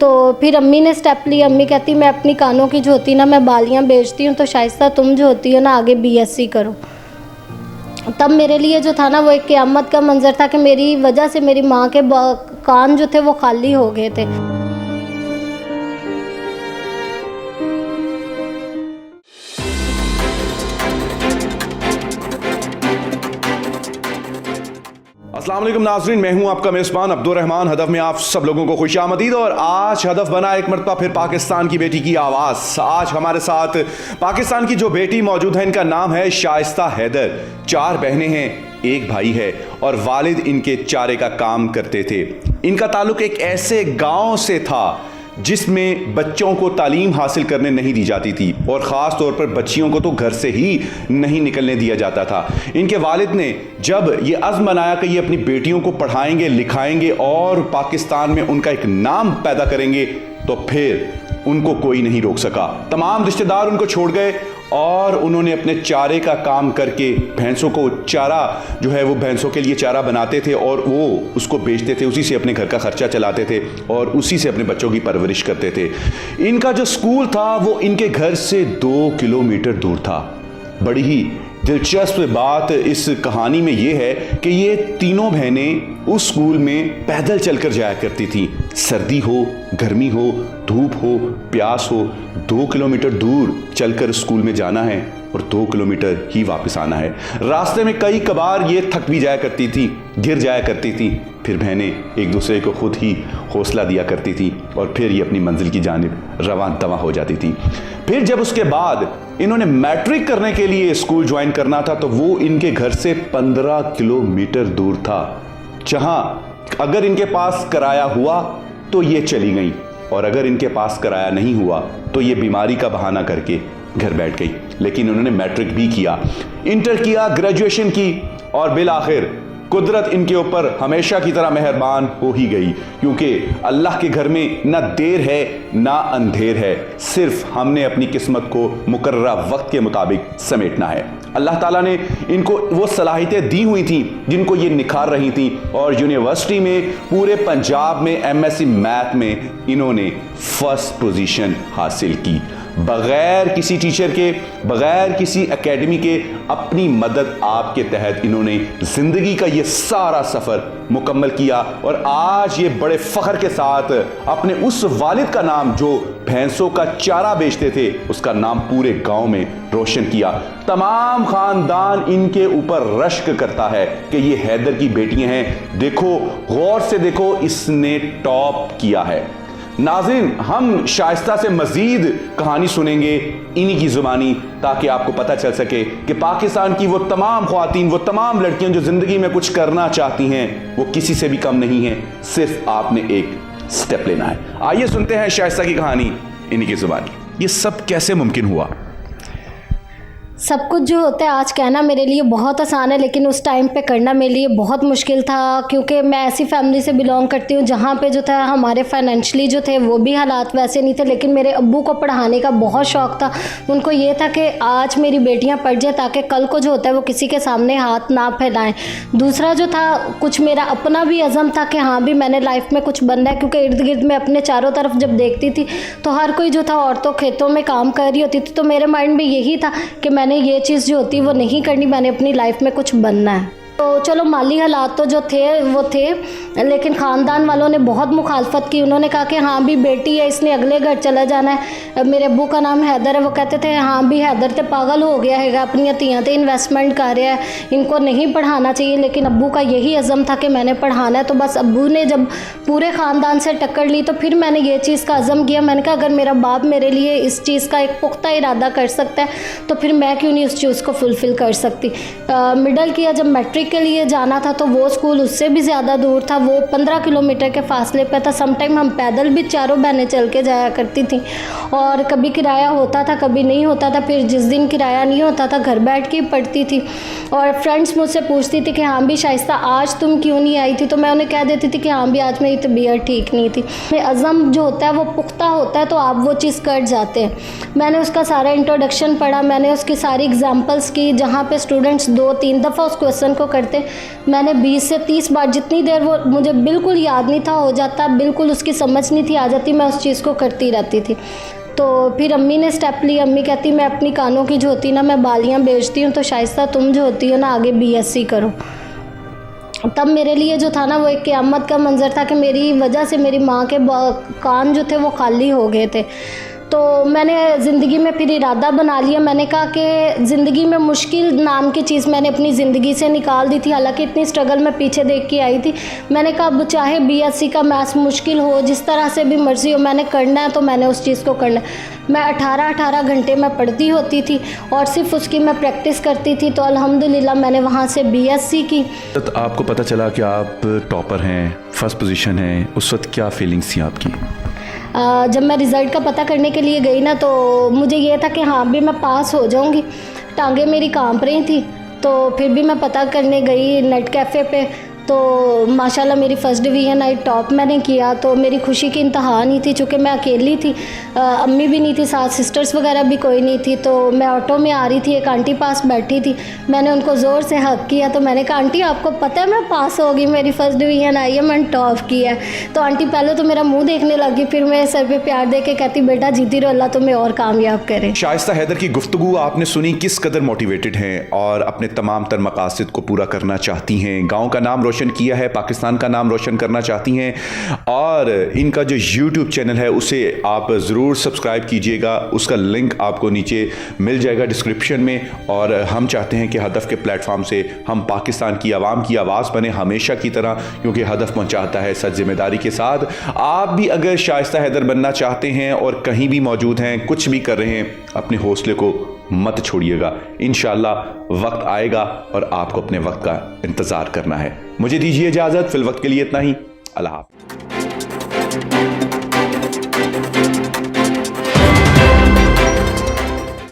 तो फिर अम्मी ने स्टेप लिया। अम्मी कहती मैं अपनी कानों की जो होती ना मैं बालियाँ बेचती हूँ, तो शाइस्ता तुम जो होती हो ना आगे BSc करो। तब मेरे लिए जो था ना वो एक क़यामत का मंज़र था कि मेरी वजह से मेरी माँ के कान जो थे वो खाली हो गए थे। अस्सलाम वालेकुम नाज़रीन, मैं हूं आपका मेज़बान अब्दुल रहमान। हदफ में आप सब लोगों को खुशामदीद। और आज हदफ बना एक मरतबा फिर पाकिस्तान की बेटी की आवाज़। आज हमारे साथ पाकिस्तान की जो बेटी मौजूद है, इनका नाम है शाइस्ता हैदर। 4 बहनें हैं, 1 भाई है और वालिद इनके चारे का काम करते थे। इनका ताल्लुक एक ऐसे गाँव से था जिसमें बच्चों को तालीम हासिल करने नहीं दी जाती थी और ख़ास तौर पर बच्चियों को तो घर से ही नहीं निकलने दिया जाता था। इनके वालिद ने जब ये अज़्म बनाया कि ये अपनी बेटियों को पढ़ाएंगे, लिखाएंगे और पाकिस्तान में उनका एक नाम पैदा करेंगे, तो फिर उनको कोई नहीं रोक सका। तमाम रिश्तेदार उनको छोड़ गए और उन्होंने अपने चारे का काम करके भैंसों को चारा जो है वो भैंसों के लिए चारा बनाते थे और वो उसको बेचते थे, उसी से अपने घर का खर्चा चलाते थे और उसी से अपने बच्चों की परवरिश करते थे। इनका जो स्कूल था वो इनके घर से 2 किलोमीटर दूर था। बड़ी ही दिलचस्प बात इस कहानी में ये है कि ये तीनों बहनें उस स्कूल में पैदल चलकर जाया करती थी। सर्दी हो, गर्मी हो, धूप हो, प्यास हो, 2 किलोमीटर दूर चलकर स्कूल में जाना है और 2 किलोमीटर ही वापस आना है। रास्ते में कई कबार ये थक भी जाया करती थी, गिर जाया करती थी। फिर बहनें एक दूसरे को खुद ही हौसला दिया करती थी और फिर ये अपनी मंजिल की जानिब रवां दवा हो जाती थी। फिर जब उसके बाद इन्होंने मैट्रिक करने के लिए स्कूल ज्वाइन करना था तो वो इनके घर से 15 किलोमीटर दूर था, जहां अगर इनके पास किराया हुआ तो ये चली गई और अगर इनके पास किराया नहीं हुआ तो ये बीमारी का बहाना करके घर बैठ गई। लेकिन उन्होंने मैट्रिक भी किया, इंटर किया, ग्रेजुएशन की और बिल आखिर कुदरत इनके ऊपर हमेशा की तरह मेहरबान हो ही गई, क्योंकि अल्लाह के घर में ना देर है ना अंधेर है, सिर्फ हमने अपनी किस्मत को मुकर्ररा वक्त के मुताबिक समेटना है। अल्लाह ताला ने इनको वो सलाहियतें दी हुई थी जिनको ये निखार रही थी और यूनिवर्सिटी में पूरे पंजाब में MSc मैथ में इन्होंने फर्स्ट पोजीशन हासिल की। बगैर किसी टीचर के, बगैर किसी एकेडमी के, अपनी मदद आपके तहत इन्होंने ज़िंदगी का ये सारा सफ़र मुकम्मल किया और आज ये बड़े फ़ख्र के साथ अपने उस वालिद का नाम जो भैंसों का चारा बेचते थे उसका नाम पूरे गांव में रोशन किया। तमाम ख़ानदान इनके ऊपर रश्क करता है कि ये हैदर की बेटियां हैं, देखो गौर से देखो, इसने टॉप किया है। नाज़रीन, हम शाइस्ता से मज़ीद कहानी सुनेंगे इन्हीं की ज़ुबानी, ताकि आपको पता चल सके कि पाकिस्तान की वो तमाम ख़वातीन, वो तमाम लड़कियां जो ज़िंदगी में कुछ करना चाहती हैं वो किसी से भी कम नहीं हैं, सिर्फ आपने एक स्टेप लेना है। आइए सुनते हैं शाइस्ता की कहानी इन्हीं की ज़ुबानी। ये सब कैसे मुमकिन हुआ? सब कुछ जो होता है आज कहना मेरे लिए बहुत आसान है, लेकिन उस टाइम पे करना मेरे लिए बहुत मुश्किल था, क्योंकि मैं ऐसी फैमिली से बिलोंग करती हूँ जहाँ पे जो था हमारे फाइनेंशियली जो थे वो भी हालात वैसे नहीं थे। लेकिन मेरे अब्बू को पढ़ाने का बहुत शौक़ था। उनको ये था कि आज मेरी बेटियाँ पढ़ जाए ताकि कल को जो होता है वो किसी के सामने हाथ ना फैलाएं। दूसरा जो था कुछ मेरा अपना भी अज़म था कि हाँ भी मैंने लाइफ में कुछ बनना है, क्योंकि इर्द गिर्द में अपने चारों तरफ जब देखती थी तो हर कोई जो था औरतों खेतों में काम कर रही होती थी, तो मेरे माइंड में यही था कि मैंने ये चीज़ जो होती है वो नहीं करनी, मैंने अपनी लाइफ में कुछ बनना है। तो चलो माली हालात तो जो थे वो थे, लेकिन ख़ानदान वालों ने बहुत मुखालफत की। उन्होंने कहा कि हाँ भी बेटी है, इसने अगले घर चला जाना है। मेरे अब्बू का नाम हैदर है, वो कहते थे हाँ भी हैदर तो पागल हो गया है, अपनी तियाँ ते इन्वेस्टमेंट कर रहा है, इनको नहीं पढ़ाना चाहिए। लेकिन अब्बू का यही अज़म था कि मैंने पढ़ाना है। तो बस अब्बू ने जब पूरे ख़ानदान से टक्कर ली तो फिर मैंने ये चीज़ का अज़म किया। मैंने कहा अगर मेरा बाप मेरे लिए इस चीज़ का एक पुख्ता इरादा कर सकता है तो फिर मैं क्यों नहीं उस चीज़ को फुलफ़िल कर सकती। मिडल किया, जब मैट्रिक के लिए जाना था तो वो स्कूल उससे भी ज़्यादा दूर था, वो 15 किलोमीटर के फासले पे था। समटाइम हम पैदल भी चारों बहनें चल के जाया करती थी और कभी किराया होता था कभी नहीं होता था। फिर जिस दिन किराया नहीं होता था घर बैठ के पढ़ती थी। और फ्रेंड्स मुझसे पूछती थी कि हाँ भी शाइस्ता आज तुम क्यों नहीं आई थी, तो मैं उन्हें कह देती थी कि हाँ भी आज मेरी तबीयत ठीक नहीं थी। अज़म जो होता है वो पुख्ता होता है तो आप वो चीज़ कर जाते हैं। मैंने उसका सारा इंट्रोडक्शन पढ़ा, मैंने उसकी सारी एग्जाम्पल्स की, जहाँ पे स्टूडेंट्स 2-3 दफ़ा उस क्वेश्चन को करते मैंने 20 से 30 बार, जितनी देर वो मुझे बिल्कुल याद नहीं था हो जाता, बिल्कुल उसकी समझ नहीं थी आ जाती, मैं उस चीज़ को करती रहती थी। तो फिर अम्मी ने स्टेप लिया, अम्मी कहती मैं अपनी कानों की जो होती ना मैं बालियाँ बेचती हूँ, तो शाइस्ता तुम जो होती हो ना आगे BSc करो। तब मेरे लिए जो था ना वो एक क़यामत का मंज़र था कि मेरी वजह से मेरी माँ के कान जो थे वो खाली हो गए थे। तो मैंने ज़िंदगी में फिर इरादा बना लिया, मैंने कहा कि ज़िंदगी में मुश्किल नाम की चीज़ मैंने अपनी ज़िंदगी से निकाल दी थी, हालांकि इतनी स्ट्रगल मैं पीछे देख के आई थी। मैंने कहा अब चाहे BSc का मैथ्स मुश्किल हो, जिस तरह से भी मर्ज़ी हो, मैंने करना है तो मैंने उस चीज़ को करना है। मैं 18 घंटे मैं पढ़ती होती थी और सिर्फ उसकी मैं प्रैक्टिस करती थी, तो अल्हम्दुलिल्लाह मैंने वहाँ से BSc की। तो आपको पता चला कि आप टॉपर हैं, फर्स्ट पोजीशन है, उस वक्त क्या फीलिंग्स थी आपकी? जब मैं रिज़ल्ट का पता करने के लिए गई ना, तो मुझे ये था कि हाँ भी मैं पास हो जाऊंगी। टांगें मेरी कांप रही थी, तो फिर भी मैं पता करने गई नेट कैफ़े पे, तो माशाल्लाह मेरी फ़र्स्ट डिवीज़न आई, टॉप मैंने किया। तो मेरी खुशी की इंतहा नहीं थी, चूँकि मैं अकेली थी, अम्मी भी नहीं थी साथ, सिस्टर्स वगैरह भी कोई नहीं थी। तो मैं ऑटो में आ रही थी, एक आंटी पास बैठी थी, मैंने उनको ज़ोर से हक किया, तो मैंने कहा आंटी आपको पता है मैं पास हो गई, मेरी फ़र्स्ट डिवीज़न आई है, मैंने टॉप किया है। तो आंटी पहले तो मेरा मुँह देखने लगी, फिर मेरे सर पर प्यार दे के कहती बेटा जीती रहो, अल्लाह तुम्हें और कामयाब करे। शाइस्ता हैदर की गुफ्तगू आपने सुनी, किस कदर मोटिवेटेड हैं और अपने तमाम तर मकासद को पूरा करना चाहती हैं, गाँव का नाम रोशन किया है, पाकिस्तान का नाम रोशन करना चाहती हैं, और इनका जो YouTube चैनल है उसे आप ज़रूर सब्सक्राइब कीजिएगा, उसका लिंक आपको नीचे मिल जाएगा डिस्क्रिप्शन में। और हम चाहते हैं कि हदफ के प्लेटफॉर्म से हम पाकिस्तान की आवाम की आवाज़ बने हमेशा की तरह, क्योंकि हदफ पहुंचाता है सच जिम्मेदारी के साथ। आप भी अगर शाइस्ता हैदर बनना चाहते हैं और कहीं भी मौजूद हैं, कुछ भी कर रहे हैं, अपने हौसले को मत छोड़िएगा, इंशाअल्लाह वक्त आएगा और आपको अपने वक्त का इंतज़ार करना है। मुझे दीजिए इजाज़त, फिल वक्त के लिए इतना ही। अल्लाह हाफ़िज़।